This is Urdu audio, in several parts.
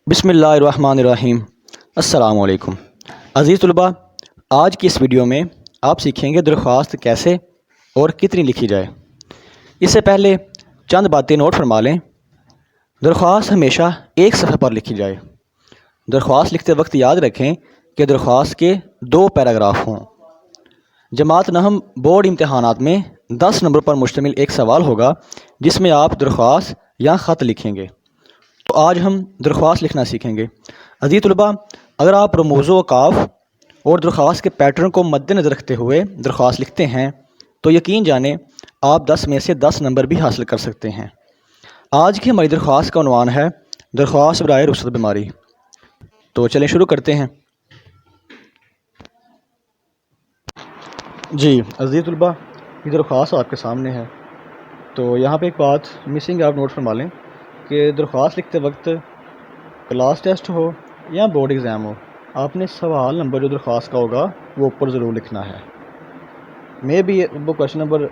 بسم اللہ الرحمن الرحیم۔ السلام علیکم عزیز طلباء، آج کی اس ویڈیو میں آپ سیکھیں گے درخواست کیسے اور کتنی لکھی جائے۔ اس سے پہلے چند باتیں نوٹ فرما لیں۔ درخواست ہمیشہ ایک صفحے پر لکھی جائے۔ درخواست لکھتے وقت یاد رکھیں کہ درخواست کے 2 پیراگراف ہوں۔ جماعت نہم بورڈ امتحانات میں 10 نمبر پر مشتمل ایک سوال ہوگا جس میں آپ درخواست یا خط لکھیں گے۔ تو آج ہم درخواست لکھنا سیکھیں گے۔ عزیز طلباء، اگر آپ رموز و اوقاف اور درخواست کے پیٹرن کو مد نظر رکھتے ہوئے درخواست لکھتے ہیں تو یقین جانیں آپ 10 میں سے 10 نمبر بھی حاصل کر سکتے ہیں۔ آج کی ہماری درخواست کا عنوان ہے درخواست برائے رخصت بیماری۔ تو چلیں شروع کرتے ہیں۔ جی عزیز طلباء، یہ درخواست آپ کے سامنے ہے۔ تو یہاں پہ ایک بات مسنگ آپ نوٹ فرما لیں کہ درخواست لکھتے وقت کلاس ٹیسٹ ہو یا بورڈ ایگزام ہو، آپ نے سوال نمبر جو درخواست کا ہوگا وہ اوپر ضرور لکھنا ہے۔ میں بھی وہ کوشچن نمبر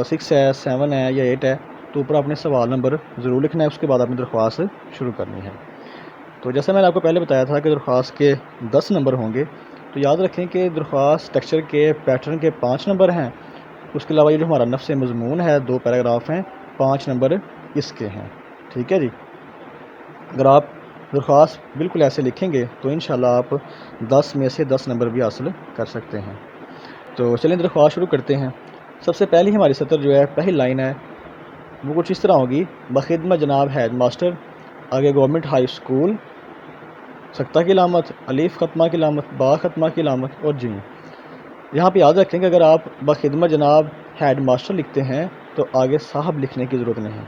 6 ہے، 7 ہے یا 8 ہے تو اوپر آپ نے سوال نمبر ضرور لکھنا ہے، اس کے بعد آپ نے درخواست شروع کرنی ہے۔ تو جیسا میں نے آپ کو پہلے بتایا تھا کہ درخواست کے 10 نمبر ہوں گے، تو یاد رکھیں کہ درخواست ٹیکسچر کے پیٹرن کے 5 نمبر ہیں۔ اس کے علاوہ یہ جو ہمارا نفس مضمون ہے 2 پیراگراف ہیں، 5 نمبر اس کے ہیں۔ ٹھیک ہے جی، اگر آپ درخواست بالکل ایسے لکھیں گے تو انشاءاللہ آپ 10 میں سے 10 نمبر بھی حاصل کر سکتے ہیں۔ تو چلیں درخواست شروع کرتے ہیں۔ سب سے پہلی ہماری سطر جو ہے، پہلی لائن ہے وہ کچھ اس طرح ہوگی: بخدمت جناب ہیڈ ماسٹر، آگے گورنمنٹ ہائی اسکول، سکتہ کی علامت، الف ختمہ کی علامت، با ختمہ کی علامت اور جیم۔ یہاں پہ یاد رکھیں کہ اگر آپ بخدمت جناب ہیڈ ماسٹر لکھتے ہیں تو آگے صاحب لکھنے کی ضرورت نہیں۔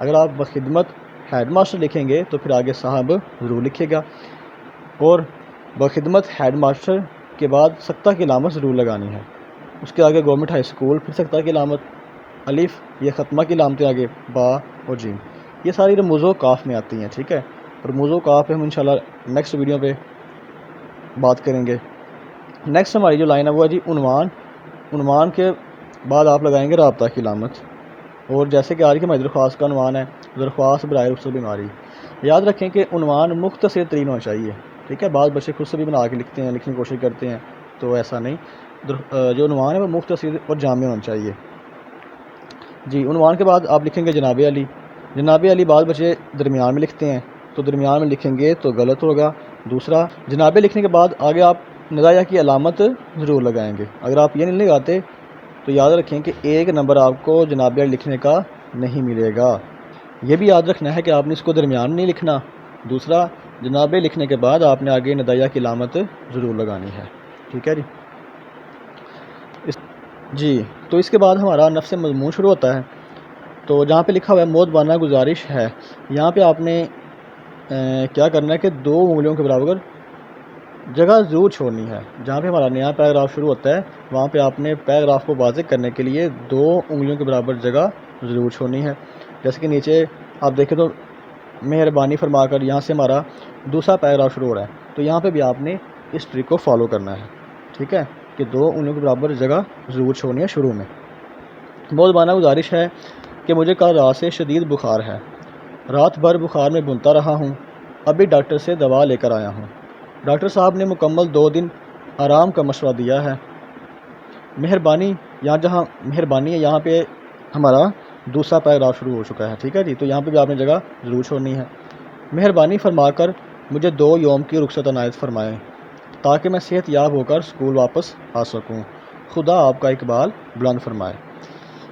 اگر آپ بخدمت ہیڈ ماسٹر لکھیں گے تو پھر آگے صاحب ضرور لکھے گا، اور بخدمت ہیڈ ماسٹر کے بعد سکتہ کی علامت ضرور لگانی ہے۔ اس کے آگے گورنمنٹ ہائی اسکول، پھر سکتہ کی علامت، الف یہ ختمہ کی علامتیں، آگے با اور جیم۔ یہ ساری رموز و کاف میں آتی ہیں۔ ٹھیک ہے، رموز و کاف پہ ہم انشاءاللہ نیکسٹ ویڈیو پہ بات کریں گے۔ نیکسٹ ہماری جو لائن ہے وہ ہے جی عنوان۔ عنوان کے بعد آپ لگائیں گے رابطہ کی علامت، اور جیسے کہ آج کی ہماری درخواست کا عنوان ہے درخواست برائے رخصت بیماری۔ یاد رکھیں کہ عنوان مختصر ترین ہونا چاہیے۔ ٹھیک ہے، بعض بچے خود سے بھی بنا کے لکھتے ہیں، لکھنے کی کوشش کرتے ہیں، تو ایسا نہیں، جو عنوان ہے وہ مختصر اور جامع ہونا چاہیے۔ جی، عنوان کے بعد آپ لکھیں گے جناب علی۔ جناب علی بعض بچے درمیان میں لکھتے ہیں، تو درمیان میں لکھیں گے تو غلط ہوگا۔ دوسرا، جناب لکھنے کے بعد آگے آپ ندایہ کی علامت ضرور لگائیں گے۔ اگر آپ یہ نہیں لگاتے تو یاد رکھیں کہ 1 نمبر آپ کو جناب لکھنے کا نہیں ملے گا۔ یہ بھی یاد رکھنا ہے کہ آپ نے اس کو درمیان میں نہیں لکھنا۔ دوسرا، جناب لکھنے کے بعد آپ نے آگے ندایہ کی علامت ضرور لگانی ہے۔ ٹھیک ہے جی، تو اس کے بعد ہمارا نفس مضمون شروع ہوتا ہے۔ تو جہاں پہ لکھا ہوا ہے موت بانا گزارش ہے، یہاں پہ آپ نے کیا کرنا ہے کہ 2 انگلیوں کے برابر جگہ ضرور چھوڑنی ہے۔ جہاں پہ ہمارا نیا پیراگراف شروع ہوتا ہے وہاں پہ آپ نے پیراگراف کو واضح کرنے کے لیے 2 انگلیوں کے برابر جگہ ضرور چھوڑنی ہے۔ جیسے کہ نیچے آپ دیکھیں تو مہربانی فرما کر یہاں سے ہمارا دوسرا پیراگراف شروع ہو رہا ہے، تو یہاں پہ بھی آپ نے اس ٹرک کو فالو کرنا ہے۔ ٹھیک ہے، کہ 2 انگلیوں کے برابر جگہ ضرور چھوڑنی ہے شروع میں۔ موت بانا گزارش ہے کہ مجھے کل رات سے شدید بخار ہے، رات بھر بخار میں بنتا رہا ہوں، ابھی ڈاکٹر سے دوا لے کر آیا ہوں۔ ڈاکٹر صاحب نے مکمل 2 دن آرام کا مشورہ دیا ہے۔ مہربانی، جہاں مہربانی ہے یہاں پہ ہمارا دوسرا پیراگراف شروع ہو چکا ہے۔ ٹھیک ہے جی، تو یہاں پہ بھی آپ نے جگہ ضرور چھوڑنی ہے۔ مہربانی فرما کر مجھے 2 یوم کی رخصت عنایت فرمائیں تاکہ میں صحت یاب ہو کر اسکول واپس آ سکوں، خدا آپ کا اقبال بلند فرمائے۔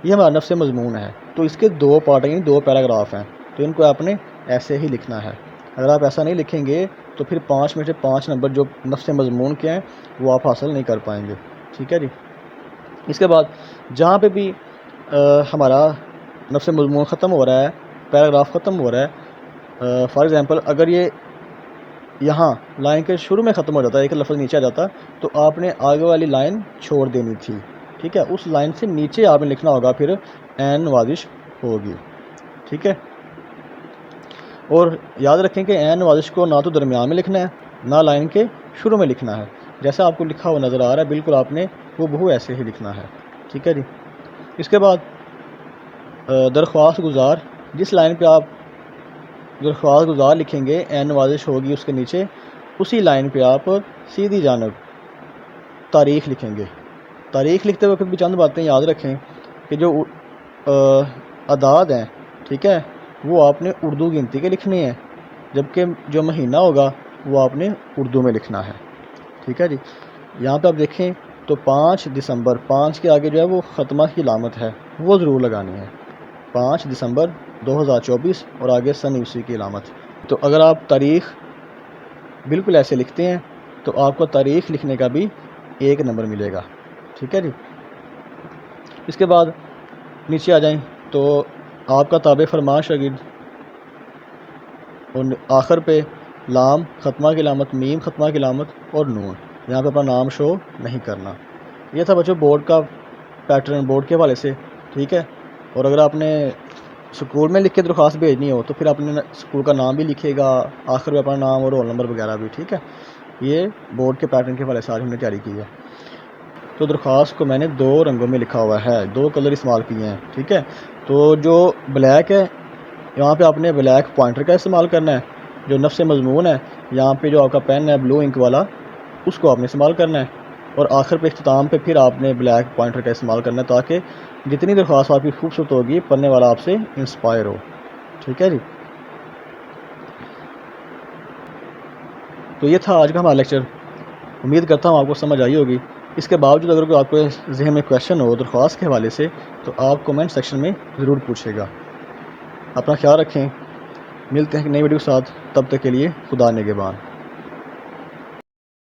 یہ ہمارا نفس مضمون ہے، تو اس کے 2 پارٹ یعنی 2 پیراگراف ہیں، تو ان کو آپ نے ایسے ہی لکھنا ہے۔ اگر آپ ایسا نہیں لکھیں گے تو پھر 5 میں سے 5 نمبر جو نفس مضمون کے ہیں وہ آپ حاصل نہیں کر پائیں گے۔ ٹھیک ہے جی، اس کے بعد جہاں پہ بھی ہمارا نفس مضمون ختم ہو رہا ہے، پیراگراف ختم ہو رہا ہے، فار ایگزامپل اگر یہ یہاں لائن کے شروع میں ختم ہو جاتا ہے، ایک لفظ نیچے آ جاتا تو آپ نے آگے والی لائن چھوڑ دینی تھی۔ ٹھیک ہے، اس لائن سے نیچے آپ نے لکھنا ہوگا پھر عین نوازش ہوگی۔ ٹھیک ہے، اور یاد رکھیں کہ عین نوازش کو نہ تو درمیان میں لکھنا ہے نہ لائن کے شروع میں لکھنا ہے، جیسا آپ کو لکھا ہوا نظر آ رہا ہے بالکل آپ نے وہ بہو ایسے ہی لکھنا ہے۔ ٹھیک ہے جی، اس کے بعد درخواست گزار، جس لائن پہ آپ درخواست گزار لکھیں گے این نوازش ہوگی اس کے نیچے، اسی لائن پہ آپ سیدھی جانب تاریخ لکھیں گے۔ تاریخ لکھتے وقت بھی چند باتیں یاد رکھیں کہ جو اعداد ہیں، ٹھیک ہے، وہ آپ نے اردو گنتی کے لکھنے ہیں، جبکہ جو مہینہ ہوگا وہ آپ نے اردو میں لکھنا ہے، ٹھیک ہے جی۔ یہاں پہ آپ دیکھیں تو 5 دسمبر، 5 کے آگے جو ہے وہ ختمہ کی علامت ہے، وہ ضرور لگانی ہے، 5 دسمبر 2024 اور آگے سن عیسوی کی علامت۔ تو اگر آپ تاریخ بالکل ایسے لکھتے ہیں تو آپ کو تاریخ لکھنے کا بھی 1 نمبر ملے گا، ٹھیک ہے جی۔ اس کے بعد نیچے آ جائیں تو آپ کا تابع فرمان شاگرد، اور آخر پہ لام ختمہ کی علامت، میم ختمہ کی علامت اور نون، یہاں پہ اپنا نام شو نہیں کرنا۔ یہ تھا بچوں بورڈ کا پیٹرن، بورڈ کے حوالے سے، ٹھیک ہے۔ اور اگر آپ نے اسکول میں لکھ کے درخواست بھیجنی ہو تو پھر آپ نے اسکول کا نام بھی لکھے گا، آخر میں اپنا نام اور رول نمبر وغیرہ بھی، ٹھیک ہے۔ یہ بورڈ کے پیٹرن کے حوالے سے آج ہم نے تیاری کی ہے۔ تو درخواست کو میں نے 2 رنگوں میں لکھا ہوا ہے، 2 کلر استعمال کیے ہیں، ٹھیک ہے۔ تو جو بلیک ہے یہاں پہ آپ نے بلیک پوائنٹر کا استعمال کرنا ہے، جو نفس مضمون ہے یہاں پہ جو آپ کا پین ہے بلو انک والا، اس کو آپ نے استعمال کرنا ہے، اور آخر پہ اختتام پہ پھر آپ نے بلیک پوائنٹر کا استعمال کرنا ہے، تاکہ جتنی درخواست آپ کی خوبصورت ہوگی پڑھنے والا آپ سے انسپائر ہو، ٹھیک ہے جی۔ تو یہ تھا آج کا ہمارا لیکچر، امید کرتا ہوں آپ کو سمجھ آئی ہوگی۔ اس کے باوجود اگر کوئی آپ کو ذہن میں کویشچن ہو درخواست کے حوالے سے تو آپ کومنٹ سیکشن میں ضرور پوچھے گا۔ اپنا خیال رکھیں، ملتے ہیں ایک نئی ویڈیو کے ساتھ، تب تک کے لیے خدا نگہبان۔